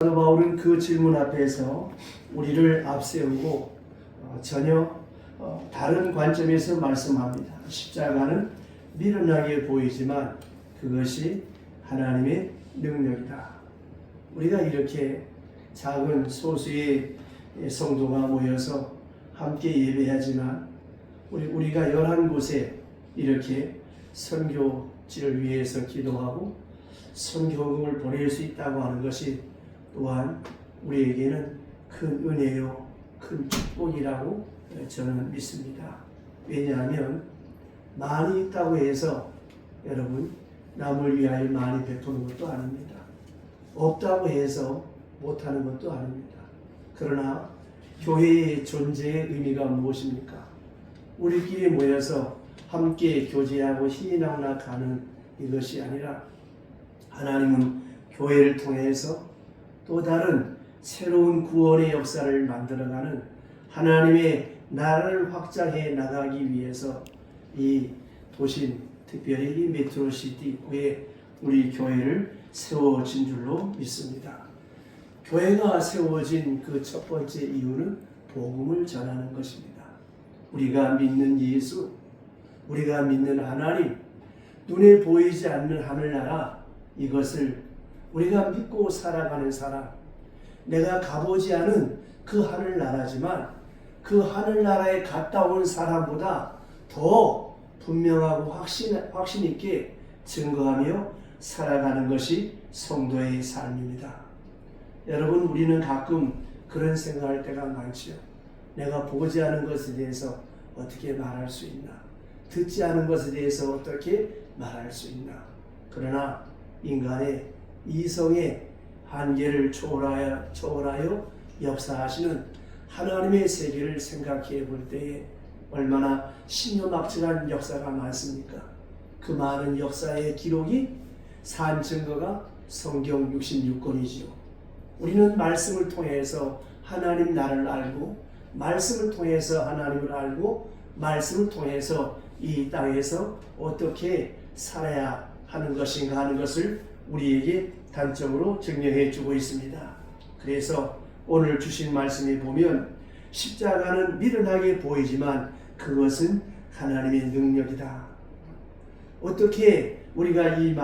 사도 바울은 그 질문 앞에서 우리를 앞세우고 전혀 다른 관점에서 말씀합니다. 십자가는 미련하게 보이지만 그것이 하나님의 능력이다. 우리가 이렇게 작은 소수의 성도가 모여서 함께 예배하지만 우리가 11곳에 이렇게 선교지를 위해서 기도하고 선교금을 보낼 수 있다고 하는 것이 또한 우리에게는 큰 은혜요, 큰 축복이라고 저는 믿습니다. 왜냐하면 많이 있다고 해서 여러분 남을 위하여 많이 베푸는 것도 아닙니다. 없다고 해서 못하는 것도 아닙니다. 그러나 교회의 존재의 의미가 무엇입니까? 우리끼리 모여서 함께 교제하고 힘이 낙낙하는 이것이 아니라 하나님은 교회를 통해서 또 다른 새로운 구원의 역사를 만들어가는 하나님의 나라를 확장해 나가기 위해서 이 도심, 특별히 이 메트로시티에 우리 교회를 세워진 줄로 믿습니다. 교회가 세워진 그 첫 번째 이유는 복음을 전하는 것입니다. 우리가 믿는 예수, 우리가 믿는 하나님, 눈에 보이지 않는 하늘나라, 이것을 우리가 믿고 살아가는 사람, 내가 가보지 않은 그 하늘나라지만 그 하늘나라에 갔다 온 사람보다 더 분명하고 확신 있게 증거하며 살아가는 것이 성도의 삶입니다. 여러분, 우리는 가끔 그런 생각할 때가 많지요. 내가 보지 않은 것에 대해서 어떻게 말할 수 있나? 듣지 않은 것에 대해서 어떻게 말할 수 있나? 그러나 인간의 이성의 한계를 초월하여 역사하시는 하나님의 세계를 생각해 볼 때에 얼마나 신묘막측한 역사가 많습니까? 그 많은 역사의 기록이 산 증거가 성경 66권이지요. 우리는 말씀을 통해서 하나님 나를 알고, 말씀을 통해서 하나님을 알고, 말씀을 통해서 이 땅에서 어떻게 살아야 하는 것인가 하는 것을 우리에게 단적으로 증명해 주고 있습니다. 그래서 오늘 주신 말씀에 보면 십자가는 미련하게 보이지만 그것은 하나님의 능력이다. 어떻게 우리가 이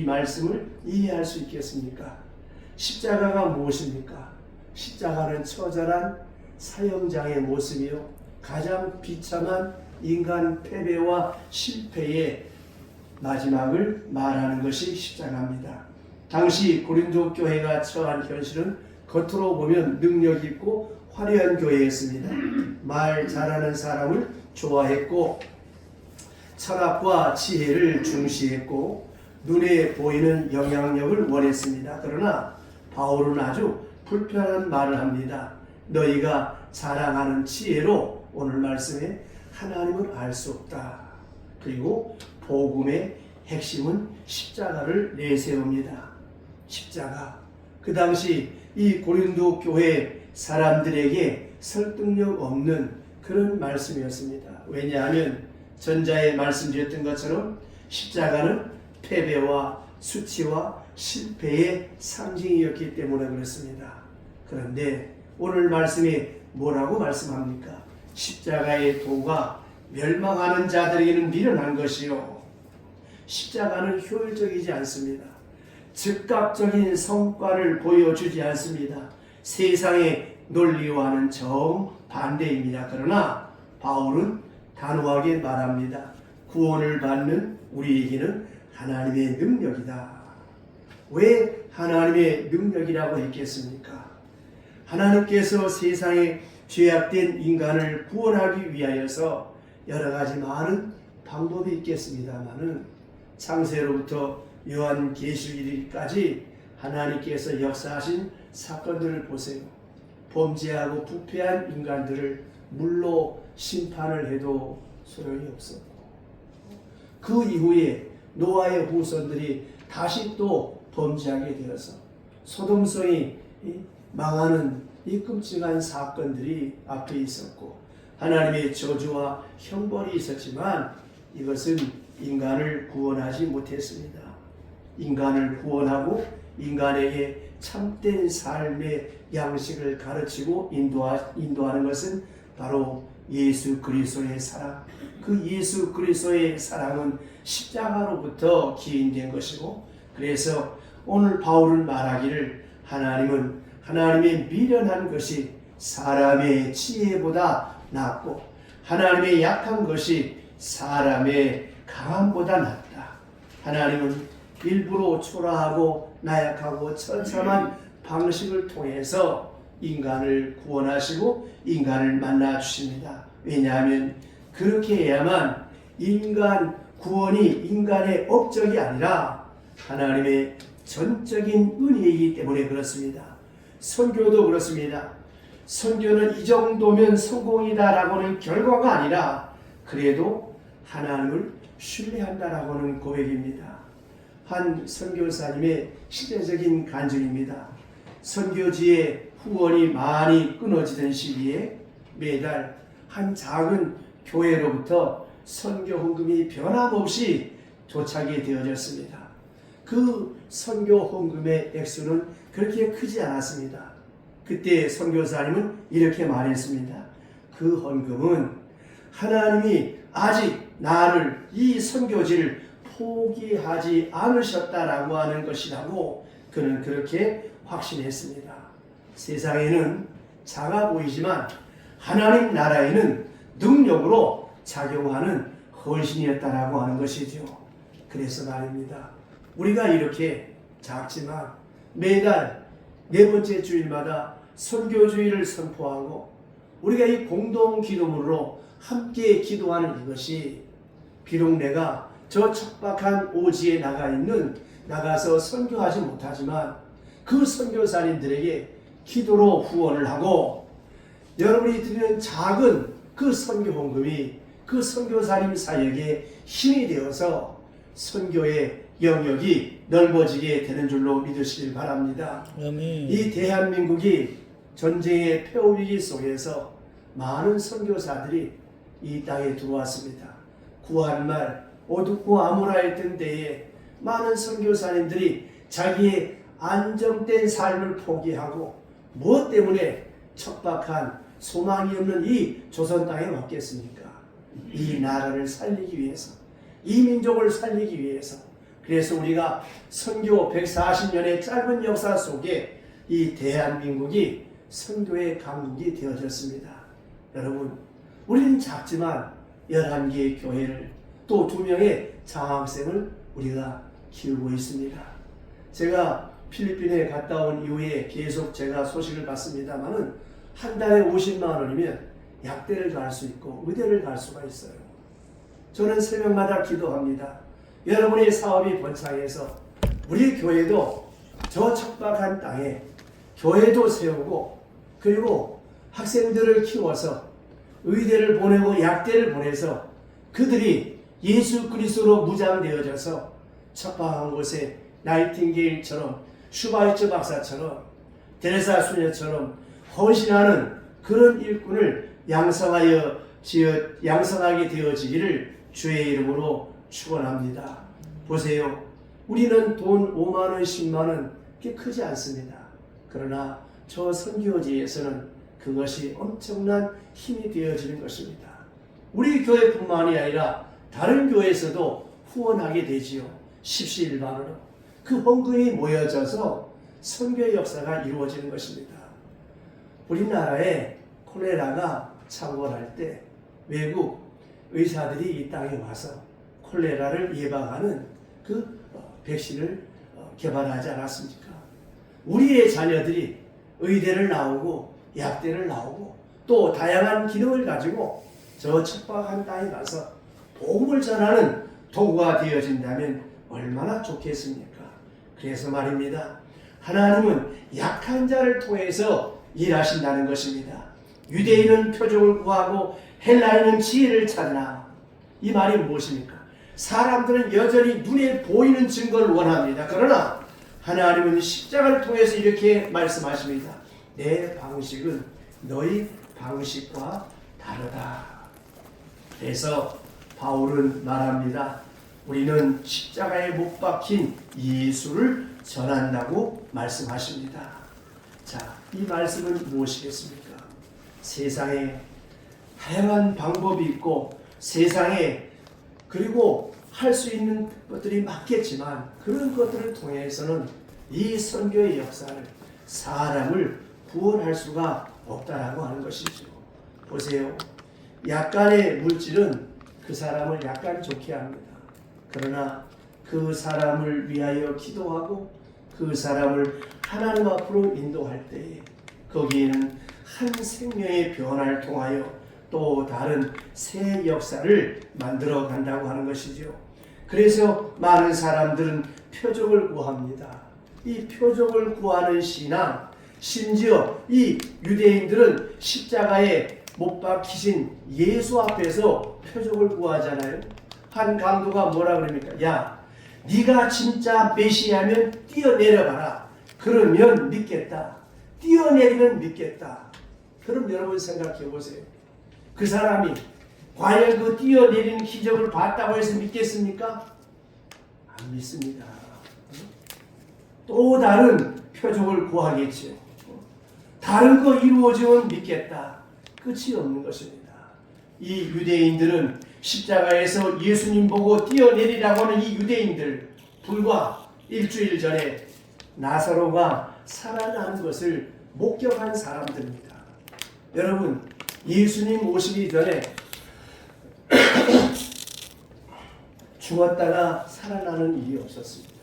말씀을 이해할 수 있겠습니까? 십자가가 무엇입니까? 십자가는 처절한 사형장의 모습이요, 가장 비참한 인간 패배와 실패의 마지막을 말하는 것이 십자가입니다. 당시 고린도 교회가 처한 현실은 겉으로 보면 능력 있고 화려한 교회였습니다. 말 잘하는 사람을 좋아했고 철학과 지혜를 중시했고 눈에 보이는 영향력을 원했습니다. 그러나 바울은 아주 불편한 말을 합니다. 너희가 자랑하는 지혜로 오늘 말씀에 하나님을 알 수 없다. 그리고 복음의 핵심은 십자가를 내세웁니다. 십자가. 그 당시 이 고린도 교회 사람들에게 설득력 없는 그런 말씀이었습니다. 왜냐하면 전자에 말씀드렸던 것처럼 십자가는 패배와 수치와 실패의 상징이었기 때문에 그렇습니다. 그런데 오늘 말씀에 뭐라고 말씀합니까? 십자가의 도가 멸망하는 자들에게는 미련한 것이요, 십자가는 효율적이지 않습니다. 즉각적인 성과를 보여주지 않습니다. 세상의 논리와는 정반대입니다. 그러나 바울은 단호하게 말합니다. 구원을 받는 우리에게는 하나님의 능력이다. 왜 하나님의 능력이라고 했겠습니까? 하나님께서 세상에 죄악된 인간을 구원하기 위하여서 여러 가지 많은 방법이 있겠습니다마는 창세로부터 요한계시까지 하나님께서 역사하신 사건들을 보세요. 범죄하고 부패한 인간들을 물로 심판을 해도 소용이 없었고, 그 이후에 노아의 후손들이 다시 또 범죄하게 되어서 소돔성이 망하는 이 끔찍한 사건들이 앞에 있었고 하나님의 저주와 형벌이 있었지만 이것은 인간을 구원하지 못했습니다. 인간을 구원하고 인간에게 참된 삶의 양식을 가르치고 인도하는 것은 바로 예수 그리스도의 사랑. 그 예수 그리스도의 사랑은 십자가로부터 기인된 것이고, 그래서 오늘 바울은 말하기를 하나님은 하나님의 미련한 것이 사람의 지혜보다 낫고 하나님의 약한 것이 사람의 강함보다 낫다. 하나님은 일부러 초라하고 나약하고 처참한 방식을 통해서 인간을 구원하시고 인간을 만나 주십니다. 왜냐하면 그렇게 해야만 인간 구원이 인간의 업적이 아니라 하나님의 전적인 은혜이기 때문에 그렇습니다. 선교도 그렇습니다. 선교는 이 정도면 성공이다라고는 결과가 아니라 그래도 하나님을 신뢰한다라고는 고백입니다. 한 선교사님의 시대적인 간증입니다. 선교지에 후원이 많이 끊어지던 시기에 매달 한 작은 교회로부터 선교 헌금이 변함없이 도착이 되어졌습니다. 그 선교 헌금의 액수는 그렇게 크지 않았습니다. 그때 선교사님은 이렇게 말했습니다. 그 헌금은 하나님이 아직 나를 이 선교지를 포기하지 않으셨다라고 하는 것이라고 그는 그렇게 확신했습니다. 세상에는 작아 보이지만 하나님 나라에는 능력으로 작용하는 헌신이었다라고 하는 것이죠. 그래서 말입니다. 우리가 이렇게 작지만 매달 네 번째 주일마다 선교주의를 선포하고 우리가 이 공동 기도문으로 함께 기도하는 이것이 비록 내가 저 척박한 오지에 나가서 선교하지 못하지만 그 선교사님들에게 기도로 후원을 하고 여러분이 드리는 작은 그 선교 헌금이 그 선교사님 사역에 힘이 되어서 선교의 영역이 넓어지게 되는 줄로 믿으시길 바랍니다. 아멘. 이 대한민국이 전쟁의 폐허위기 속에서 많은 선교사들이 이 땅에 들어왔습니다. 구한말 어둡고 암울하였던 때에 많은 선교사님들이 자기의 안정된 삶을 포기하고 무엇 때문에 척박한 소망이 없는 이 조선 땅에 왔겠습니까? 이 나라를 살리기 위해서, 이 민족을 살리기 위해서. 그래서 우리가 선교 140년의 짧은 역사 속에 이 대한민국이 선교의 강국이 되어졌습니다. 여러분, 우리는 작지만 11개의 교회를 또 2명의 장학생을 우리가 키우고 있습니다. 제가 필리핀에 갔다 온 이후에 계속 제가 소식을 받습니다만은 한 달에 50만 원이면 약대를 갈 수 있고 의대를 갈 수가 있어요. 저는 새벽마다 기도합니다. 여러분의 사업이 번창해서 우리 교회도 저 척박한 땅에 교회도 세우고 그리고 학생들을 키워서 의대를 보내고 약대를 보내서 그들이 예수 그리스도로 무장되어져서 척박한 곳에 나이팅게일처럼 슈바이처 박사처럼 데레사 수녀처럼 헌신하는 그런 일꾼을 양성하게 되어지기를 주의 이름으로 축원합니다. 보세요. 우리는 돈 5만 원, 10만 원 그게 크지 않습니다. 그러나 저 선교지에서는 그것이 엄청난 힘이 되어지는 것입니다. 우리 교회뿐만이 아니라 다른 교회에서도 후원하게 되지요. 십시일반으로. 그 헌금이 모여져서 선교의 역사가 이루어지는 것입니다. 우리나라에 콜레라가 창궐할 때 외국 의사들이 이 땅에 와서 콜레라를 예방하는 그 백신을 개발하지 않았습니까? 우리의 자녀들이 의대를 나오고 약대를 나오고 또 다양한 기능을 가지고 저 척박한 땅에 가서 복음을 전하는 도구가 되어진다면 얼마나 좋겠습니까? 그래서 말입니다. 하나님은 약한 자를 통해서 일하신다는 것입니다. 유대인은 표적을 구하고 헬라인은 지혜를 찾나. 이 말이 무엇입니까? 사람들은 여전히 눈에 보이는 증거를 원합니다. 그러나 하나님은 십자가를 통해서 이렇게 말씀하십니다. 내 방식은 너희 방식과 다르다. 그래서 바울은 말합니다. 우리는 십자가에 못 박힌 예수를 전한다고 말씀하십니다. 자, 이 말씀은 무엇이겠습니까? 세상에 다양한 방법이 있고 세상에 그리고 할 수 있는 것들이 많겠지만 그런 것들을 통해서는 이 선교의 역사를 사람을 구원할 수가 없다라고 하는 것이죠. 보세요. 약간의 물질은 그 사람을 약간 좋게 합니다. 그러나 그 사람을 위하여 기도하고 그 사람을 하나님 앞으로 인도할 때에 거기에는 한 생명의 변화를 통하여 또 다른 새 역사를 만들어 간다고 하는 것이죠. 그래서 많은 사람들은 표적을 구합니다. 이 표적을 구하는 신앙, 심지어 이 유대인들은 십자가에 못 박히신 예수 앞에서 표적을 구하잖아요. 한 강도가 뭐라 그럽니까? 야, 네가 진짜 메시아면 뛰어내려봐라. 그러면 믿겠다. 뛰어내리면 믿겠다. 그럼 여러분 생각해 보세요. 그 사람이 과연 그 뛰어내리는 기적을 봤다고 해서 믿겠습니까? 안 믿습니다. 또 다른 표적을 구하겠죠. 다른 거 이루어지면 믿겠다. 끝이 없는 것입니다. 이 유대인들은 십자가에서 예수님 보고 뛰어내리라고 하는 이 유대인들, 불과 일주일 전에 나사로가 살아난 것을 목격한 사람들입니다. 여러분, 예수님 오시기 전에 죽었다가 살아나는 일이 없었습니다.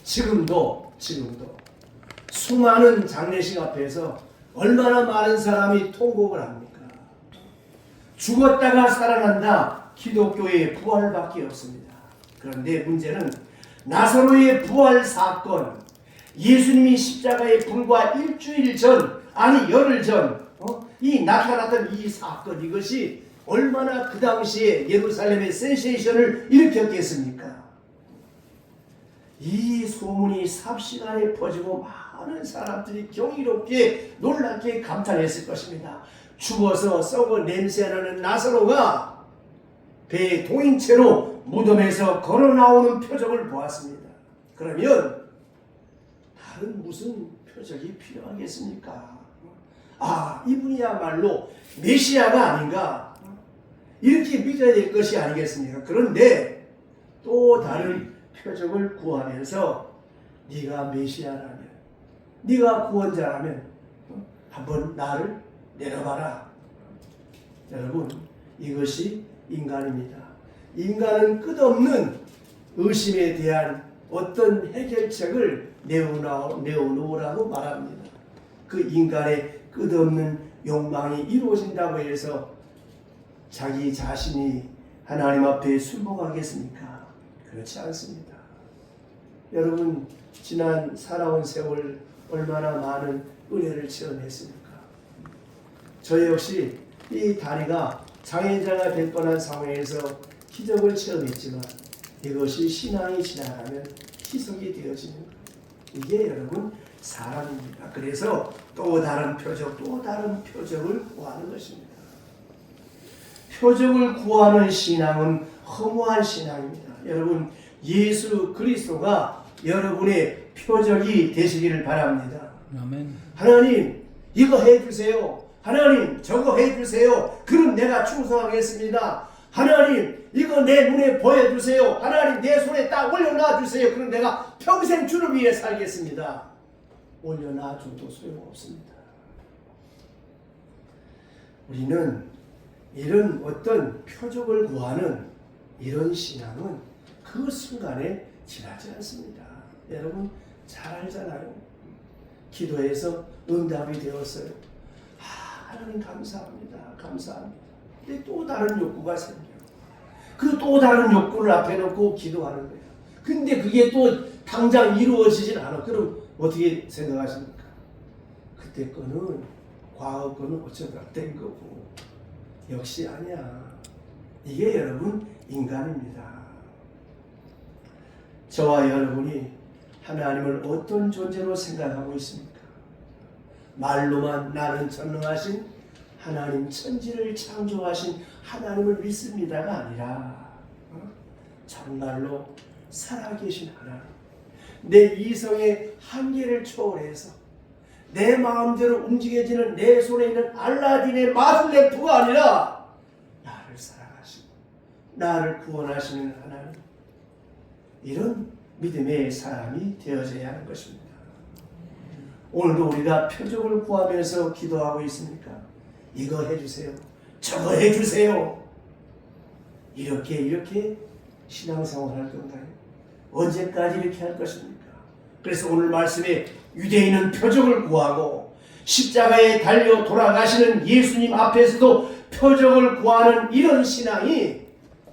지금도 수많은 장례식 앞에서 얼마나 많은 사람이 통곡을 합니까? 죽었다가 살아난다. 기독교의 부활밖에 없습니다. 그런데 문제는 나사로의 부활 사건, 예수님이 십자가에 불과 일주일 전, 아니 열흘 전, 이 나타났던 이 사건, 이것이 얼마나 그 당시에 예루살렘의 센세이션을 일으켰겠습니까? 이 소문이 삽시간에 퍼지고 많은 사람들이 경이롭게 놀랍게 감탄했을 것입니다. 죽어서 썩어 냄새나는 나사로가 배에 동인 채로 무덤에서 걸어 나오는 표적을 보았습니다. 그러면 다른 무슨 표적이 필요하겠습니까? 아, 이분이야말로 메시아가 아닌가? 이렇게 믿어야 될 것이 아니겠습니까? 그런데 또 다른 표적을 구하면서 네가 메시아라면, 네가 구원자라면 한번 나를 내려봐라. 여러분, 이것이 인간입니다. 인간은 끝없는 의심에 대한 어떤 해결책을 내어놓으라고 말합니다. 그 인간의 끝없는 욕망이 이루어진다고 해서 자기 자신이 하나님 앞에 순복하겠습니까? 그렇지 않습니다. 여러분, 지난 살아온 세월 얼마나 많은 은혜를 체험했습니까? 저 역시 이 다리가 장애자가 될 뻔한 상황에서 기적을 체험했지만 이것이 신앙이 지나가면 희석이 되어지는 것. 이게 여러분 사람입니다. 그래서 또 다른 표적을 구하는 것입니다. 표적을 구하는 신앙은 허무한 신앙입니다. 여러분, 예수 그리스도가 여러분의 표적이 되시기를 바랍니다. 아멘. 하나님, 이거 해주세요. 하나님, 저거 해주세요. 그럼 내가 충성하겠습니다. 하나님, 이거 내 눈에 보여주세요. 하나님, 내 손에 딱 올려놔주세요. 그럼 내가 평생 주를 위해 살겠습니다. 올려놔줘도 소용없습니다. 우리는 이런 어떤 표적을 구하는 이런 신앙은 그 순간에 지나지 않습니다. 여러분 잘 알잖아요. 기도해서 응답이 되었어요. 하나님 감사합니다. 감사합니다. 근데 또 다른 욕구가 생겨요. 그 또 다른 욕구를 앞에 놓고 기도하는 거예요. 근데 그게 또 당장 이루어지진 않아. 그럼 어떻게 생각하십니까? 그때 거는 과거 거는 어쩌다 된 거고 역시 아니야. 이게 여러분 인간입니다. 저와 여러분이 하나님을 어떤 존재로 생각하고 있습니까? 말로만 나는 전능하신 하나님, 천지를 창조하신 하나님을 믿습니다가 아니라 정말로 살아계신 하나님, 내 이성의 한계를 초월해서 내 마음대로 움직여지는 내 손에 있는 알라딘의 마술 램프가 아니라 나를 사랑하시고 나를 구원하시는 하나님, 이런 믿음의 사람이 되어져야 하는 것입니다. 오늘도 우리가 표적을 구하면서 기도하고 있습니까? 이거 해주세요, 저거 해주세요, 이렇게 신앙생활 할 건가요? 언제까지 이렇게 할 것입니까? 그래서 오늘 말씀에 유대인은 표적을 구하고 십자가에 달려 돌아가시는 예수님 앞에서도 표적을 구하는 이런 신앙이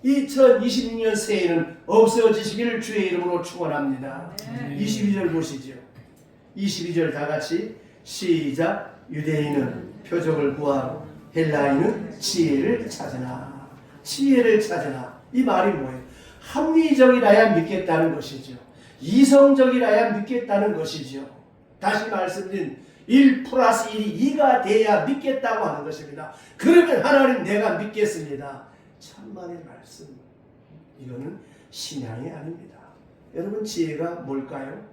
2026년 새해에는 없어지시기를 주의 이름으로 축원합니다. 22절 보시죠. 22절 다 같이 시작. 유대인은 표적을 구하고 헬라인은 지혜를 찾으나. 지혜를 찾으나. 이 말이 뭐예요? 합리적이라야 믿겠다는 것이죠. 이성적이라야 믿겠다는 것이죠. 다시 말씀드린 1 플러스 1이 2가 돼야 믿겠다고 하는 것입니다. 그러면 하나님 내가 믿겠습니다. 천만의 말씀. 이거는 신앙이 아닙니다. 여러분, 지혜가 뭘까요?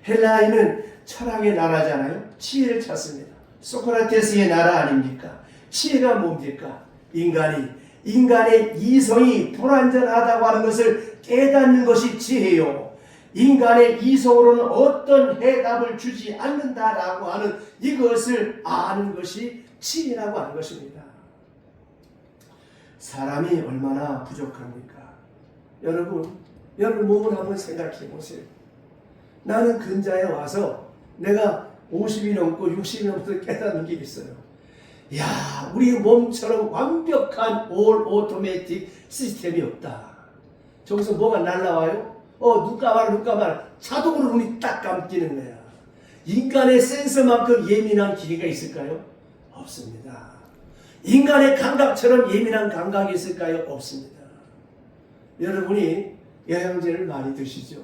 헬라인은 철학의 나라잖아요. 지혜를 찾습니다. 소크라테스의 나라 아닙니까? 지혜가 뭡니까? 인간의 이성이 불완전하다고 하는 것을 깨닫는 것이 지혜요. 인간의 이성으로는 어떤 해답을 주지 않는다라고 하는 이것을 아는 것이 지혜라고 하는 것입니다. 사람이 얼마나 부족합니까? 여러분 몸을 한번 생각해 보세요. 나는 근자에 와서 내가 50이 넘고 60이 넘어서 깨닫는 게 있어요. 야, 우리 몸처럼 완벽한 올 오토매틱 시스템이 없다. 저기서 뭐가 날라와요? 눈 감아라. 자동으로 눈이 딱 감기는 거야. 인간의 센서만큼 예민한 기계가 있을까요? 없습니다. 인간의 감각처럼 예민한 감각이 있을까요? 없습니다. 여러분이 영양제를 많이 드시죠?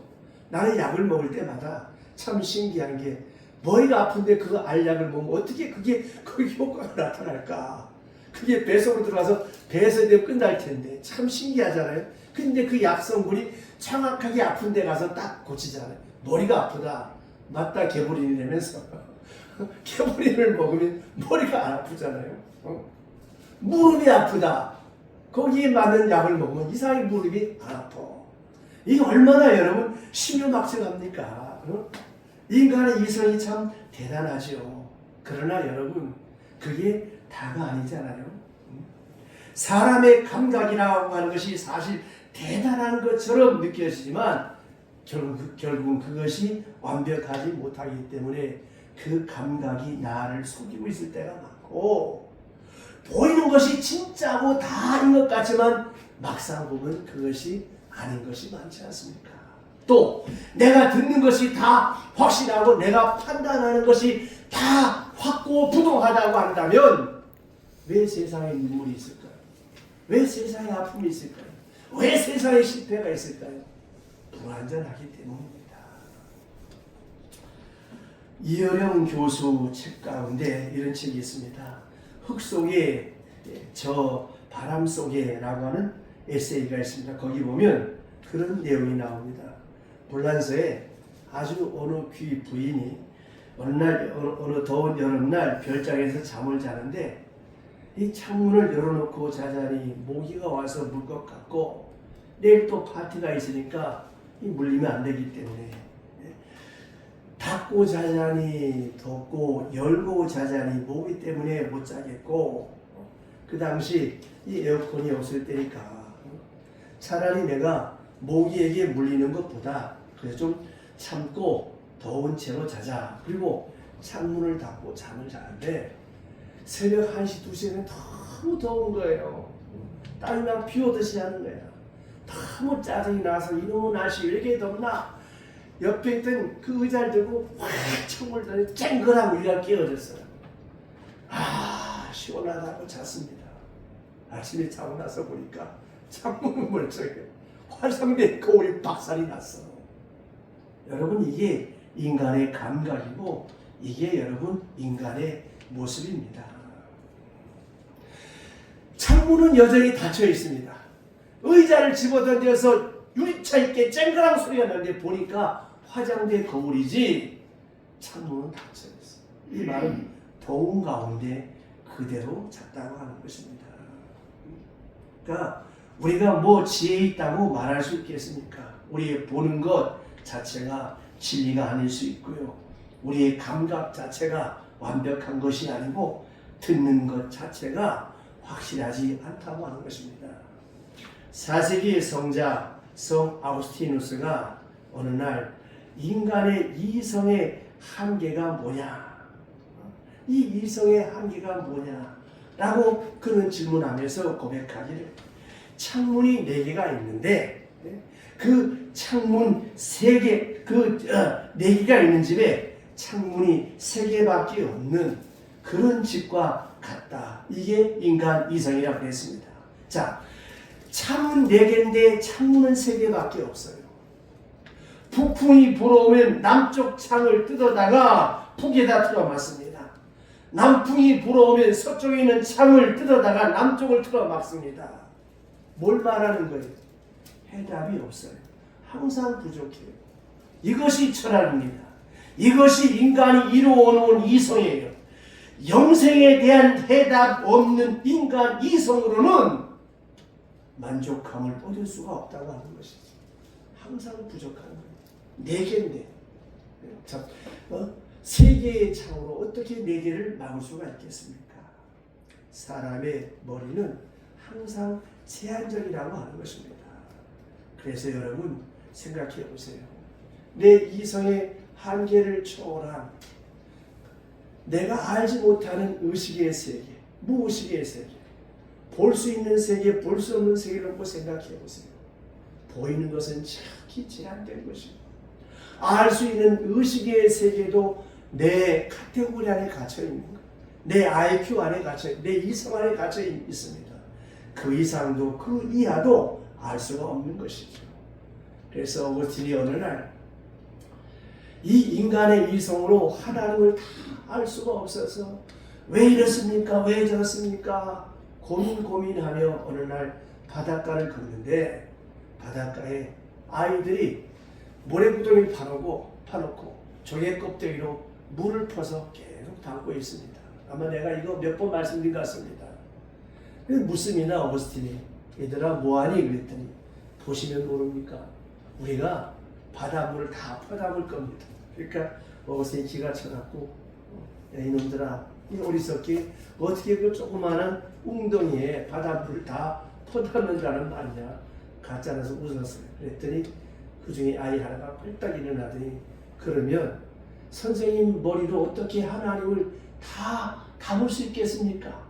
나는 약을 먹을 때마다 참 신기한 게, 머리가 아픈데 그 알약을 먹으면 어떻게 그게 효과가 나타날까? 그게 배속으로 들어가서 배에서 되면 끝날 텐데 참 신기하잖아요. 근데 그 약 성분이 정확하게 아픈 데 가서 딱 고치잖아요. 머리가 아프다. 맞다, 개보린이 되면서 개보린을 먹으면 머리가 안 아프잖아요. 무릎이 아프다. 거기에 맞는 약을 먹으면 이상하게 무릎이 안 아파. 이게 얼마나 여러분 신묘막측합니까? 인간의 이성이 참 대단하죠. 그러나 여러분, 그게 다가 아니잖아요. 사람의 감각이라고 하는 것이 사실 대단한 것처럼 느껴지지만 결국은 그것이 완벽하지 못하기 때문에 그 감각이 나를 속이고 있을 때가 많고, 보이는 것이 진짜고 다인 것 같지만 막상 보면 그것이 아닌 것이 많지 않습니까? 또 내가 듣는 것이 다 확실하고 내가 판단하는 것이 다 확고부동하다고 한다면 왜 세상에 눈물이 있을까요? 왜 세상에 아픔이 있을까요? 왜 세상에 실패가 있을까요? 불완전하기 때문입니다. 이어령 교수 책 가운데 이런 책이 있습니다. 흙 속에 저 바람 속에 라고 하는 에세이가 있습니다. 거기 보면 그런 내용이 나옵니다. 불란서에 아주 어느 귀 부인이 어느 더운 여름날 별장에서 잠을 자는데 이 창문을 열어놓고 자자니 모기가 와서 물 것 같고 내일 또 파티가 있으니까 물리면 안 되기 때문에 닫고 자자니 덥고 열고 자자니 모기 때문에 못 자겠고, 그 당시 이 에어컨이 없을 때니까 차라리 내가 모기에게 물리는 것보다 그래서 좀 참고 더운 채로 자자. 그리고 창문을 닫고 잠을 자는데 새벽 1시, 2시에는 너무 더운 거예요. 땀이 막 비 오듯이 하는 거야. 너무 짜증이 나서 이놈의 날씨 왜 이렇게 덥나? 옆에 있던 그 의자를 들고 확 창문을 닫니 쨍그랑 우리가 깨어졌어요. 아, 시원하다고 잤습니다. 아침에 자고 나서 보니까 창문은 멀쩡해요. 화상된 거울이 박살이 났어. 여러분, 이게 인간의 감각이고 이게 여러분 인간의 모습입니다. 창문은 여전히 닫혀 있습니다. 의자를 집어던져서 유리차 있게 쨍그랑 소리가 나는데 보니까 화장대 거울이지 창문은 닫혀 있어. 이 말은 더운 가운데 그대로 잤다고 하는 것입니다. 그러니까 우리가 뭐 지혜 있다고 말할 수 있겠습니까? 우리의 보는 것 자체가 진리가 아닐 수 있고요. 우리의 감각 자체가 완벽한 것이 아니고 듣는 것 자체가 확실하지 않다고 하는 것입니다. 4세기의 성자 성 아우구스티누스가 어느 날 인간의 이성의 한계가 뭐냐? 이 이성의 한계가 뭐냐? 라고 그는 질문하면서 고백하기를 창문이 4개가 있는데 그 창문 3개, 4개가 있는 집에 창문이 3개밖에 없는 그런 집과 같다. 이게 인간 이성이라고 했습니다. 자, 창문 4개인데 창문은 3개밖에 없어요. 북풍이 불어오면 남쪽 창을 뜯어다가 북에다 틀어막습니다. 남풍이 불어오면 서쪽에 있는 창을 뜯어다가 남쪽을 틀어막습니다. 뭘 말하는 거예요? 해답이 없어요. 항상 부족해요. 이것이 철학입니다. 이것이 인간이 이루어놓은 이성이에요. 영생에 대한 해답 없는 인간 이성으로는 만족감을 얻을 수가 없다고 하는 것이죠. 항상 부족한 거예요. 4개인데 3개의 창으로 어떻게 4개를 막을 수가 있겠습니까? 사람의 머리는 항상 제한적이라고 하는 것입니다. 그래서 여러분 생각해 보세요. 내 이성의 한계를 초월한 내가 알지 못하는 의식의 세계, 무의식의 세계, 볼 수 있는 세계, 볼 수 없는 세계를 한번 생각해 보세요. 보이는 것은 정확히 제한된 것이고 알 수 있는 의식의 세계도 내 카테고리 안에 갇혀 있는 거예요. 내 IQ 안에 갇혀, 내 이성 안에 갇혀 있습니다. 그 이상도 그 이하도 알 수가 없는 것이죠. 그래서 어거스틴이 어느 날 이 인간의 이성으로 하나님을 다 알 수가 없어서 왜 이렇습니까? 왜 저렇습니까? 고민하며 어느 날 바닷가를 걷는데 바닷가에 아이들이 모래구덩이를 파놓고 조개 껍데기로 물을 퍼서 계속 담고 있습니다. 아마 내가 이거 몇 번 말씀드린 것 같습니다. 묻습니다. 어거스틴이 얘들아 뭐하니? 그랬더니 보시면 모릅니까? 우리가 바닷물을 다 퍼담을 겁니다. 그러니까 어거스틴이 기가 쳐갖고 야 이놈들아 이 어리석게 어떻게 그 조그마한 웅덩이에 바닷물을 다 퍼담는다는 말이냐. 가짜라서 웃었어요. 그랬더니 그 중에 아이 하나가 펄딱 일어나더니 그러면 선생님 머리로 어떻게 하나님을 다 담을 수 있겠습니까?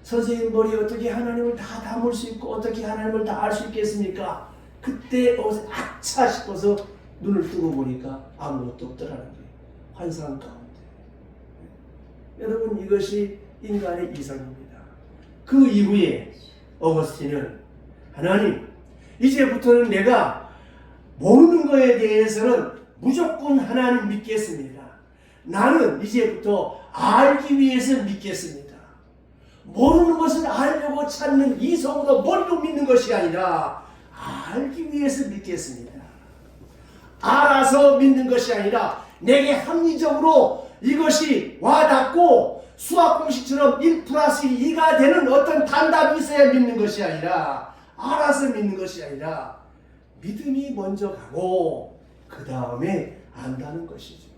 선생님 머리에 어떻게 하나님을 다 담을 수 있고 어떻게 하나님을 다 알 수 있겠습니까? 그때 아차 싶어서 눈을 뜨고 보니까 아무것도 없더라는 거예요. 환상 가운데. 여러분 이것이 인간의 이성입니다. 그 이후에 어거스틴은 하나님 이제부터는 내가 모르는 것에 대해서는 무조건 하나님 믿겠습니다. 나는 이제부터 알기 위해서 믿겠습니다. 모르는 것을 알려고 찾는 이성으로 머리로 믿는 것이 아니라 알기 위해서 믿겠습니다. 알아서 믿는 것이 아니라 내게 합리적으로 이것이 와닿고 수학 공식처럼 1 플러스 2가 되는 어떤 단답이 있어야 믿는 것이 아니라 알아서 믿는 것이 아니라 믿음이 먼저 가고 그 다음에 안다는 것이죠.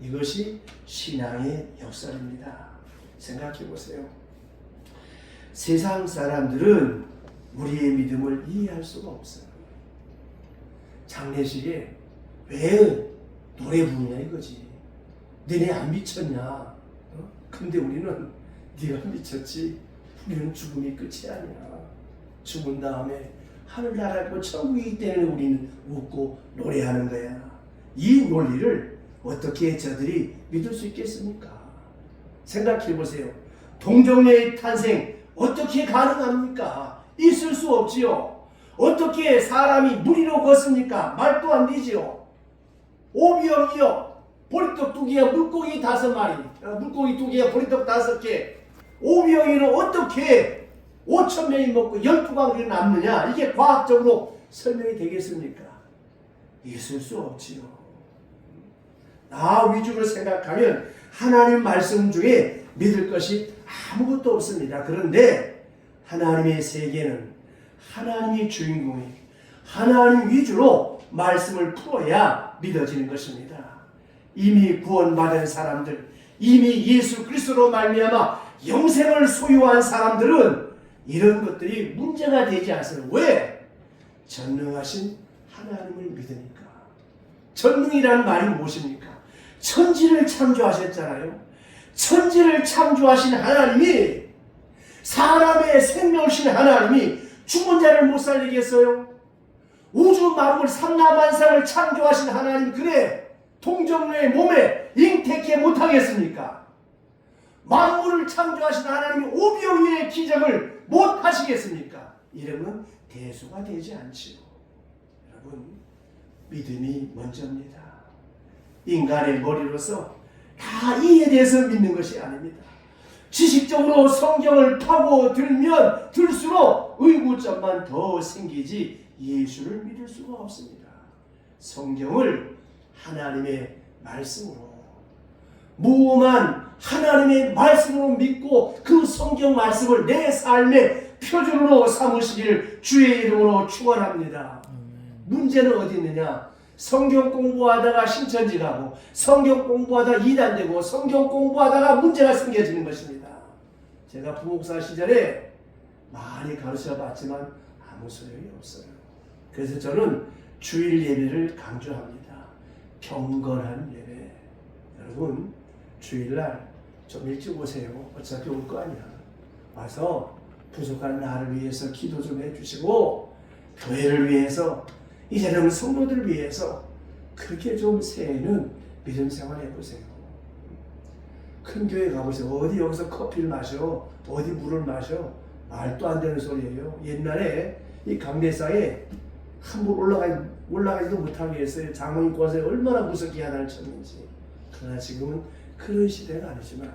이것이 신앙의 역설입니다. 생각해 보세요. 세상 사람들은 우리의 믿음을 이해할 수가 없어요. 장례식에 왜 노래 부르냐 이거지. 너네 안 미쳤냐? 근데 우리는 네가 미쳤지. 우리는 죽음이 끝이 아니야. 죽은 다음에 하늘나라고 천국이기 때문에 우리는 웃고 노래하는 거야. 이 논리를 어떻게 저들이 믿을 수 있겠습니까? 생각해 보세요. 동정녀의 탄생 어떻게 가능합니까? 있을 수 없지요. 어떻게 사람이 무리로 걷습니까? 말도 안 되지요. 오비형이요. 보리떡 2개에 물고기 5마리, 물고기 2개에 보리떡 5개. 오비형이는 어떻게 5천 명이 먹고 12광주이 남느냐? 이게 과학적으로 설명이 되겠습니까? 있을 수 없지요. 나 위주로 생각하면 하나님 말씀 중에 믿을 것이 아무것도 없습니다. 그런데 하나님의 세계는 하나님이 주인공이 하나님 위주로 말씀을 풀어야 믿어지는 것입니다. 이미 구원받은 사람들, 이미 예수 그리스도로 말미암아 영생을 소유한 사람들은 이런 것들이 문제가 되지 않습니다. 왜? 전능하신 하나님을 믿으니까. 전능이라는 말이 무엇입니까? 천지를 창조하셨잖아요. 천지를 창조하신 하나님이, 사람의 생명을 신 하나님이 죽은 자를 못 살리겠어요? 우주 만물 삼라만상을 창조하신 하나님, 그래 동정녀의 몸에 잉태케 못하겠습니까? 만물을 창조하신 하나님이 오병이의 기적을 못하시겠습니까? 이러면 대수가 되지 않지요. 여러분, 믿음이 먼저입니다. 인간의 머리로서 다 이에 대해서 믿는 것이 아닙니다. 지식적으로 성경을 파고들면 들수록 의구점만 더 생기지 예수를 믿을 수가 없습니다. 성경을 하나님의 말씀으로, 무엄한 하나님의 말씀으로 믿고 그 성경 말씀을 내 삶의 표준으로 삼으시기를 주의 이름으로 축원합니다. 문제는 어디 있느냐? 성경 공부하다가 신천지 가고, 성경 공부하다가 이단되고, 성경 공부하다가 문제가 생겨지는 것입니다. 제가 부목사 시절에 많이 가르쳐 봤지만 아무 소용이 없어요. 그래서 저는 주일 예배를 강조합니다. 경건한 예배. 여러분, 주일날 좀 일찍 오세요. 어차피 올 거 아니야. 와서 부족한 나를 위해서 기도 좀 해주시고, 교회를 위해서, 이제는 성도들을 위해서 그렇게 좀 새해는 믿음 생활 해보세요. 큰 교회 가보세요. 어디 여기서 커피를 마셔, 어디 물을 마셔. 말도 안 되는 소리예요. 옛날에 이 강대상에 한번 올라가지도 못하게 했어요. 장로님 권세 얼마나 무섭게 하나를 쳤는지. 그러나 지금은 그런 시대가 아니지만,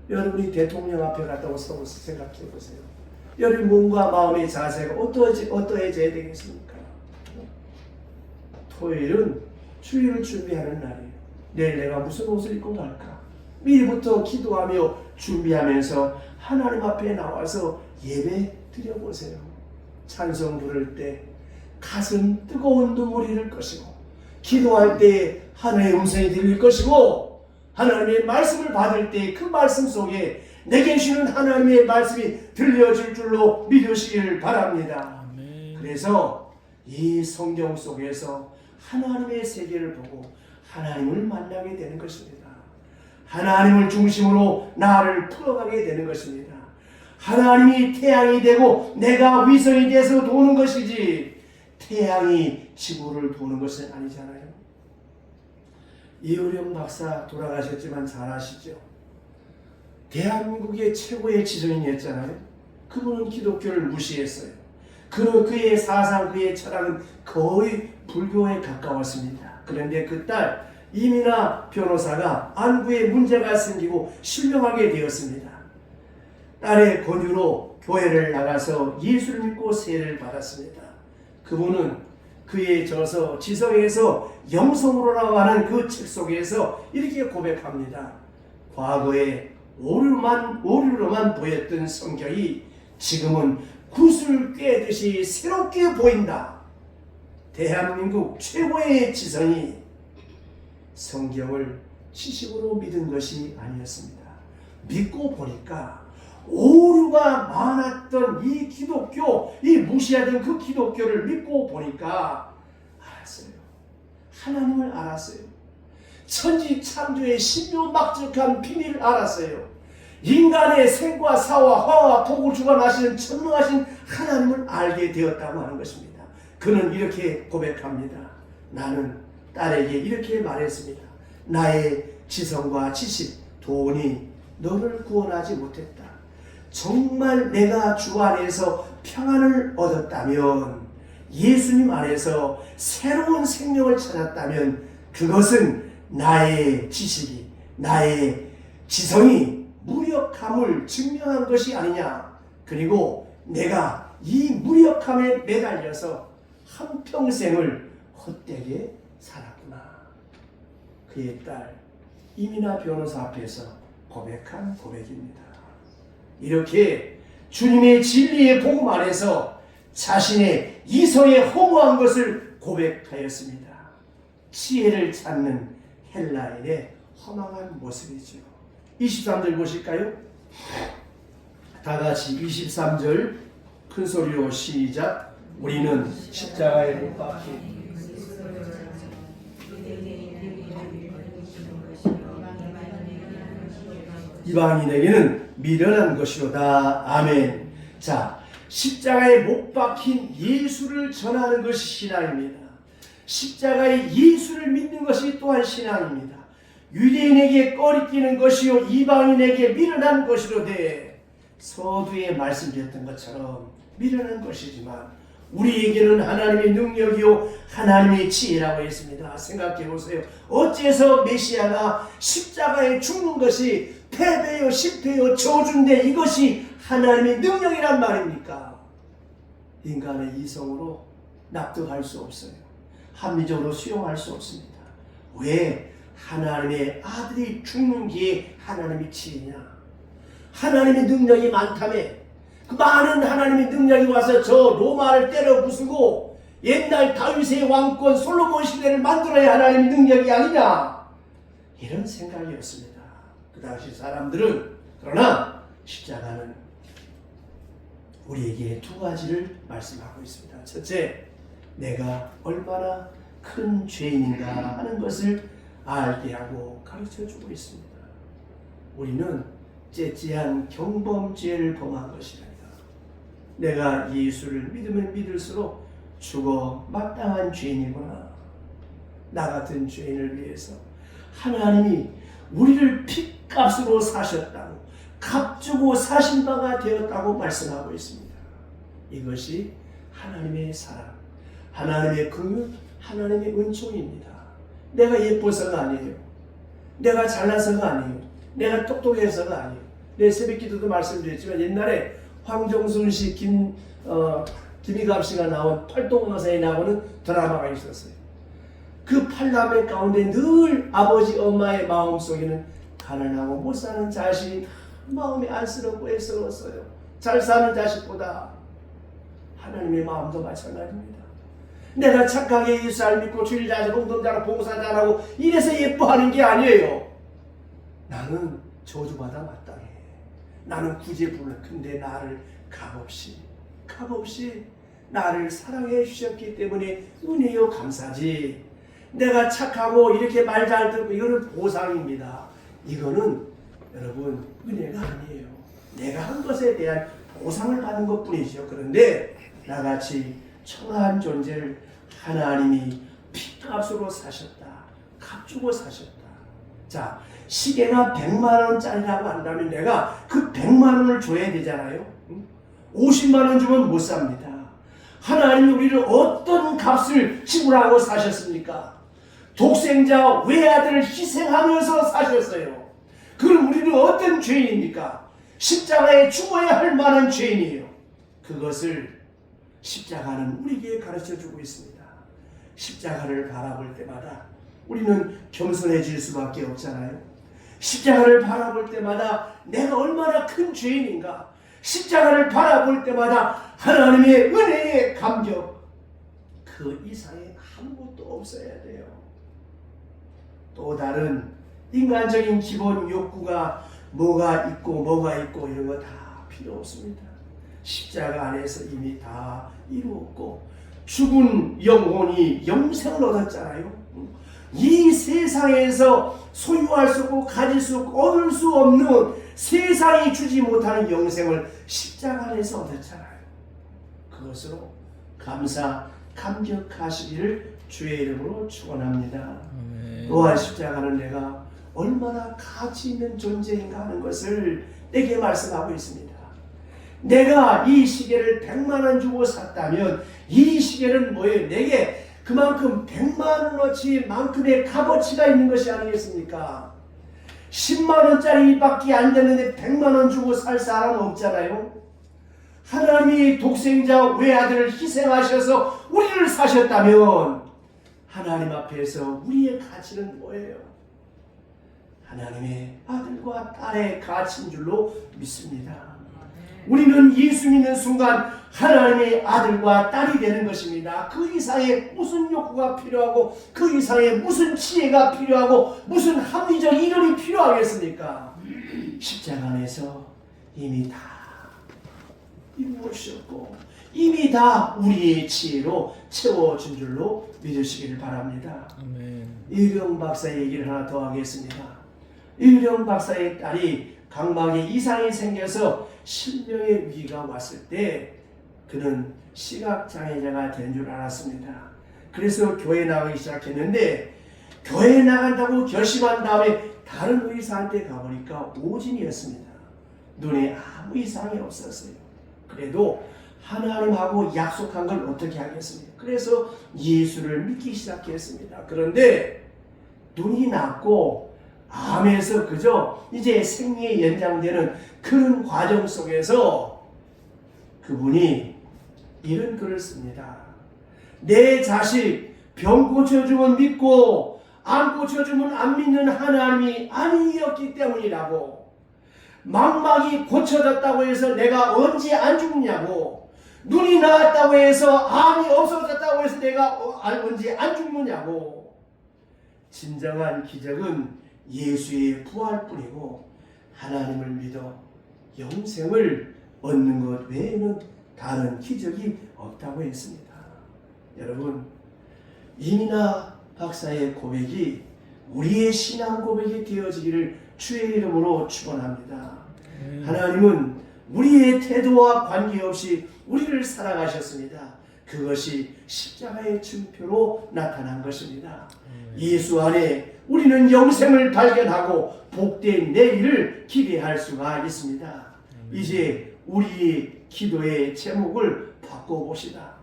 여러분이 대통령 앞에 갔다고 서서 생각해 보세요. 여러분 몸과 마음의 자세가 어떠해져야 되겠습니까? 토요일은 주일을 준비하는 날이에요. 내일 내가 무슨 옷을 입고 갈까? 미리부터 기도하며 준비하면서 하나님 앞에 나와서 예배 드려보세요. 찬송 부를 때 가슴 뜨거운 눈물이 흐를 것이고, 기도할 때 하나님의 음성이 들릴 것이고, 하나님의 말씀을 받을 때 그 말씀 속에 내게 주시는 하나님의 말씀이 들려줄 줄로 믿으시길 바랍니다. 아멘. 그래서 이 성경 속에서 하나님의 세계를 보고 하나님을 만나게 되는 것입니다. 하나님을 중심으로 나를 풀어가게 되는 것입니다. 하나님이 태양이 되고 내가 위성이 돼서 도는 것이지, 태양이 지구를 도는 것은 아니잖아요. 이효령 박사 돌아가셨지만 잘 아시죠? 대한민국의 최고의 지성인이었잖아요. 그분은 기독교를 무시했어요. 그의 사상, 그의 철학은 거의 불교에 가까웠습니다. 그런데 그 딸 이민아 변호사가 안구에 문제가 생기고 실명하게 되었습니다. 딸의 권유로 교회를 나가서 예수를 믿고 세례를 받았습니다. 그분은 그의 저서 지성에서 영성으로라고 하는 그 책 속에서 이렇게 고백합니다. 과거에 오류로만 보였던 성경이 지금은 굿을 꿰듯이 새롭게 보인다. 대한민국 최고의 지성이 성경을 지식으로 믿은 것이 아니었습니다. 믿고 보니까 오류가 많았던 이 기독교, 이 무시하던 그 기독교를 믿고 보니까 알았어요. 하나님을 알았어요. 천지 창조의 신묘막적한 비밀을 알았어요. 인간의 생과 사와 화와 복을 주관하시는 전능하신 하나님을 알게 되었다고 하는 것입니다. 그는 이렇게 고백합니다. 나는 딸에게 이렇게 말했습니다. 나의 지성과 지식, 돈이 너를 구원하지 못했다. 정말 내가 주 안에서 평안을 얻었다면, 예수님 안에서 새로운 생명을 찾았다면 그것은 나의 지식이, 나의 지성이 무력함을 증명한 것이 아니냐. 그리고 내가 이 무력함에 매달려서 한평생을 헛되게 살았구나. 그의 딸 이민아 변호사 앞에서 고백한 고백입니다. 이렇게 주님의 진리의 복음 안에서 자신의 이성에 허무한 것을 고백하였습니다. 지혜를 찾는 헬라인의 허망한 모습이죠. 23절 보실까요? 다 같이 23절 큰 소리로 시작. 우리는 십자가에 못 박힌 이방인에게는 미련한 것이로다. 아멘. 자, 십자가에 못 박힌 예수를 전하는 것이 신앙입니다. 십자가의 예수를 믿는 것이 또한 신앙입니다. 유대인에게 꺼리끼는 것이요 이방인에게 미련한 것이로되, 서두에 말씀드렸던 것처럼 미련한 것이지만 우리에게는 하나님의 능력이요 하나님의 지혜라고 했습니다. 생각해 보세요. 어째서 메시아가 십자가에 죽는 것이 패배요 실패요 저주인데 이것이 하나님의 능력이란 말입니까? 인간의 이성으로 납득할 수 없어요. 합리적으로 수용할 수 없습니다. 왜 하나님의 아들이 죽는 게 하나님의 지혜냐? 하나님의 능력이 많다며 그 많은 하나님의 능력이 와서 저 로마를 때려 부수고 옛날 다윗의 왕권 솔로몬 시대를 만들어야 하나님의 능력이 아니냐? 이런 생각이었습니다. 그 당시 사람들은. 그러나 십자가는 우리에게 두 가지를 말씀하고 있습니다. 첫째, 내가 얼마나 큰 죄인인가 하는 것을 알게 하고 가르쳐주고 있습니다. 우리는 째째한 경범죄를 범한 것이란다. 내가 예수를 믿으면 믿을수록 죽어 마땅한 죄인이구나. 나 같은 죄인을 위해서 하나님이 우리를 핏값으로 사셨다고, 값주고 사신 바가 되었다고 말씀하고 있습니다. 이것이 하나님의 사랑, 하나님의 긍휼, 하나님의 은총입니다. 내가 예뻐서가 아니에요. 내가 잘나서가 아니에요. 내가 똑똑해서가 아니에요. 내 새벽기도도 말씀드렸지만 옛날에 황정순 씨, 김희갑 씨가 나온 팔동강사에 나오는 드라마가 있었어요. 그 팔남의 가운데 늘 아버지 엄마의 마음속에는 가난하고 못 사는 자식이 마음이 안쓰럽고 애쓰러웠어요. 잘 사는 자식보다. 하나님의 마음도 마찬가지입니다. 내가 착하게 예수를 믿고 주일 잘하고 공동 잘하고 봉사 잘하고 이래서 예뻐하는 게 아니에요. 나는 저주받아 마땅해. 나는 구제불능. 근데 나를 값없이 나를 사랑해 주셨기 때문에 은혜요 감사지. 내가 착하고 이렇게 말 잘 듣고 이거는 보상입니다. 이거는 여러분 은혜가 아니에요. 내가 한 것에 대한 보상을 받은 것뿐이죠. 그런데 나같이 초라한 존재를 하나님이 핏값으로 사셨다. 값주고 사셨다. 자, 시계가 100만 원짜리라고 한다면 내가 그 100만 원을 줘야 되잖아요. 50만 원 주면 못 삽니다. 하나님이 우리를 어떤 값을 지불하고 사셨습니까? 독생자 외아들을 희생하면서 사셨어요. 그럼 우리는 어떤 죄인입니까? 십자가에 죽어야 할 만한 죄인이에요. 그것을 십자가는 우리에게 가르쳐주고 있습니다. 십자가를 바라볼 때마다 우리는 겸손해질 수밖에 없잖아요. 십자가를 바라볼 때마다 내가 얼마나 큰 죄인인가. 십자가를 바라볼 때마다 하나님의 은혜에 감격. 그 이상의 아무것도 없어야 돼요. 또 다른 인간적인 기본 욕구가 뭐가 있고 이런 거 다 필요 없습니다. 십자가 안에서 이미 다 이루었고 죽은 영혼이 영생을 얻었잖아요. 이 세상에서 소유할 수 없고 가질 수 없고 얻을 수 없는 세상이 주지 못하는 영생을 십자가 안에서 얻었잖아요. 그것으로 감격하시기를 주의 이름으로 축원합니다. 또한 십자가는 내가 얼마나 가치 있는 존재인가 하는 것을 내게 말씀하고 있습니다. 내가 이 시계를 100만 원 주고 샀다면 이 시계는 뭐예요? 내게 그만큼 100만 원어치 만큼의 값어치가 있는 것이 아니겠습니까? 10만 원짜리 밖에 안 되는데 100만 원 주고 살 사람은 없잖아요. 하나님이 독생자 외아들을 희생하셔서 우리를 사셨다면 하나님 앞에서 우리의 가치는 뭐예요? 하나님의 아들과 딸의 가치인 줄로 믿습니다. 우리는 예수 믿는 순간 하나님의 아들과 딸이 되는 것입니다. 그 이상의 무슨 욕구가 필요하고 그 이상의 무슨 지혜가 필요하고 무슨 합리적 이론이 필요하겠습니까? 십자가 안에서 이미 다 이루어주셨고 이미 다 우리의 지혜로 채워준 줄로 믿으시기를 바랍니다. 아멘. 이유령 박사의 얘기를 하나 더 하겠습니다. 이유령 박사의 딸이 각막에 이상이 생겨서 실명의 위기가 왔을 때 그는 시각장애자가 된 줄 알았습니다. 그래서 교회 나가기 시작했는데 교회 나간다고 결심한 다음에 다른 의사한테 가보니까 오진이었습니다. 눈에 아무 이상이 없었어요. 그래도 하나님하고 약속한 걸 어떻게 하겠습니까? 그래서 예수를 믿기 시작했습니다. 그런데 눈이 났고 암에서 그저 이제 생리에 연장되는 그런 과정 속에서 그분이 이런 글을 씁니다. 내 자식 병 고쳐주면 믿고 안 고쳐주면 안 믿는 하나님이 아니었기 때문이라고. 망막이 고쳐졌다고 해서 내가 언제 안 죽느냐고. 눈이 나았다고 해서 암이 없어졌다고 해서 내가 언제 안 죽느냐고. 진정한 기적은 예수의 부활뿐이고 하나님을 믿어 영생을 얻는 것 외에는 다른 기적이 없다고 했습니다. 여러분, 이민아 박사의 고백이 우리의 신앙 고백이 되어지기를 주의 이름으로 축원합니다. 하나님은 우리의 태도와 관계없이 우리를 사랑하셨습니다. 그것이 십자가의 증표로 나타난 것입니다. 예수 안에 우리는 영생을 발견하고 복된 내일을 기대할 수가 있습니다. 이제 우리 기도의 제목을 바꿔봅시다.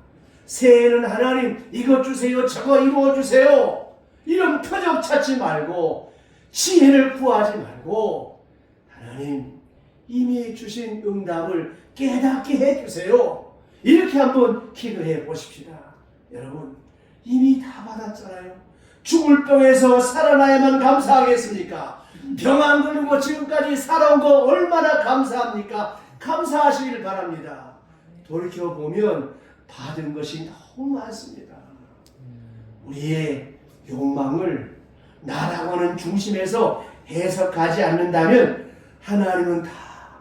새해에는 하나님 이것 주세요, 저거 이루어 주세요, 이런 표적 찾지 말고 지혜를 구하지 말고 하나님 이미 주신 응답을 깨닫게 해주세요. 이렇게 한번 기도해 보십시다. 여러분, 이미 다 받았잖아요. 죽을 병에서 살아나야만 감사하겠습니까? 병 안 걸리고 지금까지 살아온 거 얼마나 감사합니까? 감사하시길 바랍니다. 돌이켜보면 받은 것이 너무 많습니다. 우리의 욕망을 나라고 하는 중심에서 해석하지 않는다면 하나님은 다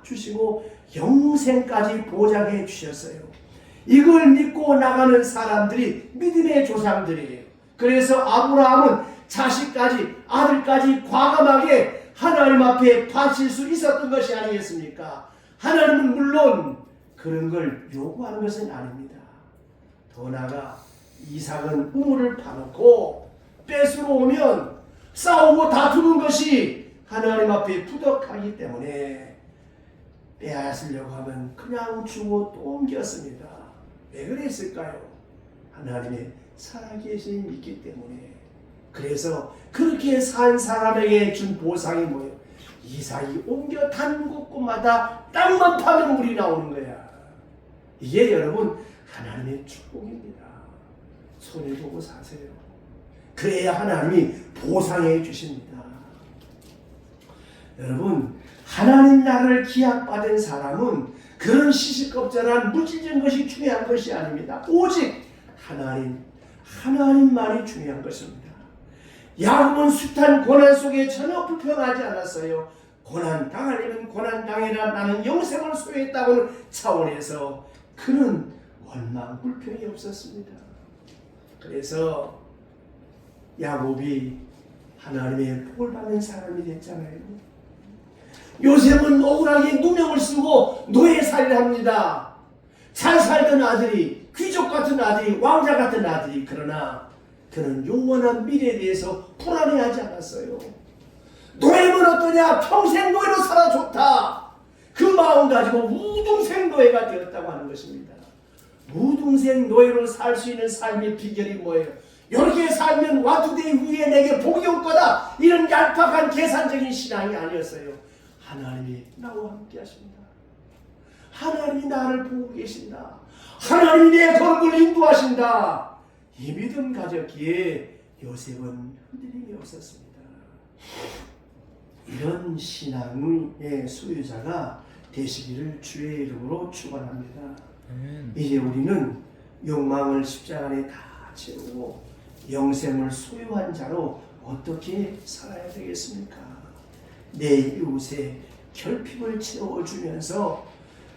주시고 영생까지 보장해 주셨어요. 이걸 믿고 나가는 사람들이 믿음의 조상들이에요. 그래서 아브라함은 자식까지 아들까지 과감하게 하나님 앞에 바칠 수 있었던 것이 아니겠습니까? 하나님은 물론 그런 걸 요구하는 것은 아닙니다. 더 나아가 이삭은 우물을 파놓고 뺏으러 오면 싸우고 다투는 것이 하나님 앞에 부덕하기 때문에 빼앗으려고 하면 그냥 주고 또 옮겼습니다. 왜 그랬을까요? 하나님의 살아계심이 있기 때문에. 그래서 그렇게 산 사람에게 준 보상이 뭐예요? 이삭이 옮겨 다니는 곳마다 땅만 파면 물이 나오는 거야. 이게 여러분 하나님의 축복입니다. 손에 보고 사세요. 그래야 하나님이 보상해 주십니다. 여러분, 하나님 나라를 기약받은 사람은 그런 시시껍질한 물질적인 것이 중요한 것이 아닙니다. 오직 하나님만이 중요한 것입니다. 야곱은 숱한 고난 속에 전혀 불평하지 않았어요. 고난 당하려면 고난 당해라, 나는 영생을 소유했다고는 차원에서 그는 원망 불평이 없었습니다. 그래서 야곱이 하나님의 복을 받는 사람이 됐잖아요. 요셉은 억울하게 누명을 쓰고 노예살이를 합니다. 잘 살던 아들이, 귀족 같은 아들이, 왕자 같은 아들이. 그러나 그는 영원한 미래에 대해서 불안해하지 않았어요. 노예면 어떠냐? 평생 노예로 살아 좋다. 그 마음 가지고 무등생 노예가 되었다고 하는 것입니다. 무등생 노예로 살 수 있는 삶의 비결이 뭐예요? 이렇게 살면 와투데이 후에 내게 복이 올 거다, 이런 얄팍한 계산적인 신앙이 아니었어요. 하나님이 나와 함께 하십니다. 하나님이 나를 보고 계신다. 하나님이 내 걸음을 인도하신다. 이 믿음 가졌기에 요셉은 흔들림이 없었습니다. 이런 신앙의 소유자가 되시기를 주의 이름으로 축원합니다. 이제 우리는 욕망을 십자가 안에 다 채우고 영생을 소유한 자로 어떻게 살아야 되겠습니까? 내 이웃의 결핍을 채워주면서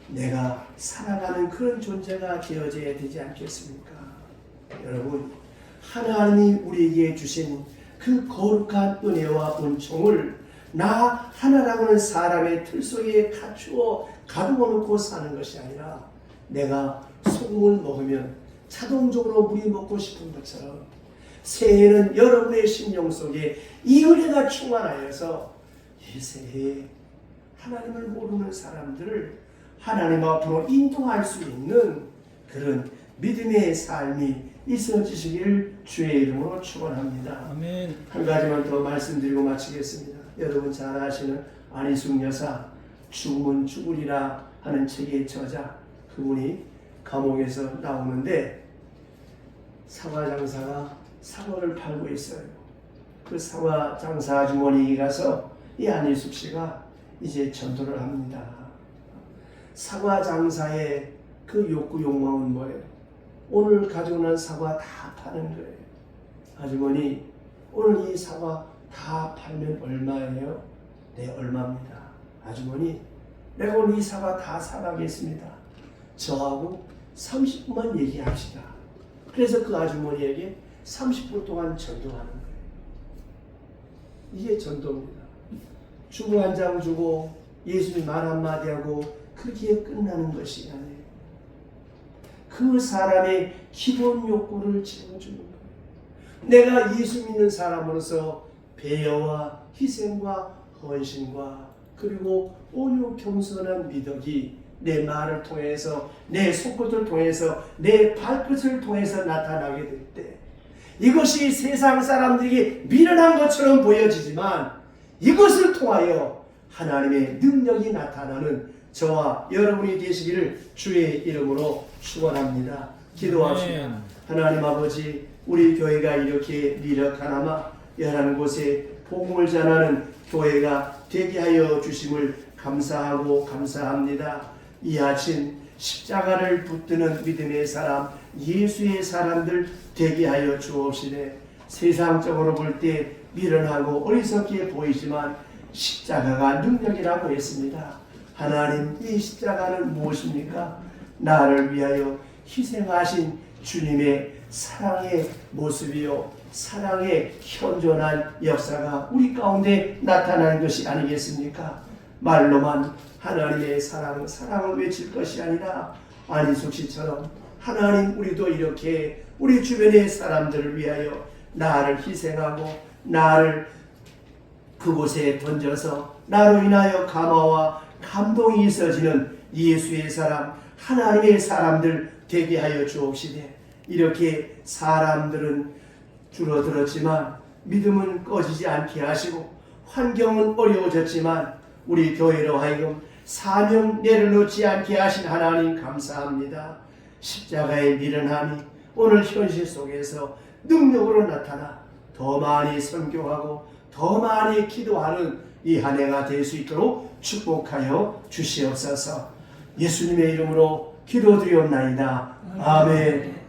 내가 살아가는 그런 존재가 되어져야 되지 않겠습니까? 여러분, 하나님이 우리에게 주신 그 거룩한 은혜와 은총을 나 하나라고 하는 사람의 틀 속에 갖추어 가두어 놓고 사는 것이 아니라 내가 소금을 먹으면 자동적으로 물이 먹고 싶은 것처럼 새해는 여러분의 심령 속에 이 은혜가 충만하여서 이 새해에 하나님을 모르는 사람들을 하나님 앞으로 인도할 수 있는 그런 믿음의 삶이 있어지시기를 주의 이름으로 축원합니다. 아멘. 한 가지만 더 말씀드리고 마치겠습니다. 여러분 잘 아시는 안희숙 여사 죽으면 죽으리라 하는 책의 저자, 그분이 감옥에서 나오는데 사과 장사가 사과를 팔고 있어요. 그 사과 장사 아주머니에 가서 이 안희숙 씨가 이제 전도를 합니다. 사과 장사의 그 욕구 욕망은 뭐예요? 오늘 가지고 난 사과 다 파는 거예요. 아주머니, 오늘 이 사과 다 팔면 얼마예요? 네, 얼마입니다. 아주머니, 내가 오늘 이 사과 다 사가겠습니다. 저하고 30분만 얘기합시다. 그래서 그 아주머니에게 30분 동안 전도하는 거예요. 이게 전도입니다. 주보 한 장 주고 예수님 말 한마디 하고 그렇게 끝나는 것이 아니에요. 그 사람의 기본 욕구를 채워주는 거예요. 내가 예수 믿는 사람으로서 배려와 희생과 헌신과 그리고 온유 겸손한 미덕이 내 말을 통해서 내 손끝을 통해서 내 발끝을 통해서 나타나게 될 때 이것이 세상 사람들에게 미련한 것처럼 보여지지만 이것을 통하여 하나님의 능력이 나타나는 저와 여러분이 되시기를 주의 이름으로 축원합니다. 기도합시다. 하나님 아버지, 우리 교회가 이렇게 미력하나마 여러 곳에 복음을 전하는 교회가 되게 하여 주심을 감사하고 감사합니다. 이 아침 십자가를 붙드는 믿음의 사람, 예수의 사람들 되게 하여 주옵시되 세상적으로 볼 때 미련하고 어리석게 보이지만 십자가가 능력이라고 했습니다. 하나님, 이 십자가는 무엇입니까? 나를 위하여 희생하신 주님의 사랑의 모습이요, 사랑의 현존한 역사가 우리 가운데 나타나는 것이 아니겠습니까? 말로만 하나님의 사랑을 외칠 것이 아니라 안희숙 씨처럼 하나님, 우리도 이렇게 우리 주변의 사람들을 위하여 나를 희생하고 나를 그곳에 던져서 나로 인하여 감화와 감동이 있어지는 예수의 사람, 하나님의 사람들 되게 하여 주옵시되 이렇게 사람들은 줄어들었지만 믿음은 꺼지지 않게 하시고 환경은 어려워졌지만 우리 교회로 하여금 사명 내려놓지 않게 하신 하나님 감사합니다. 십자가의 미련함이 오늘 현실 속에서 능력으로 나타나 더 많이 선교하고 더 많이 기도하는 이 한 해가 될 수 있도록 축복하여 주시옵소서. 예수님의 이름으로 기도드리옵나이다. 아멘.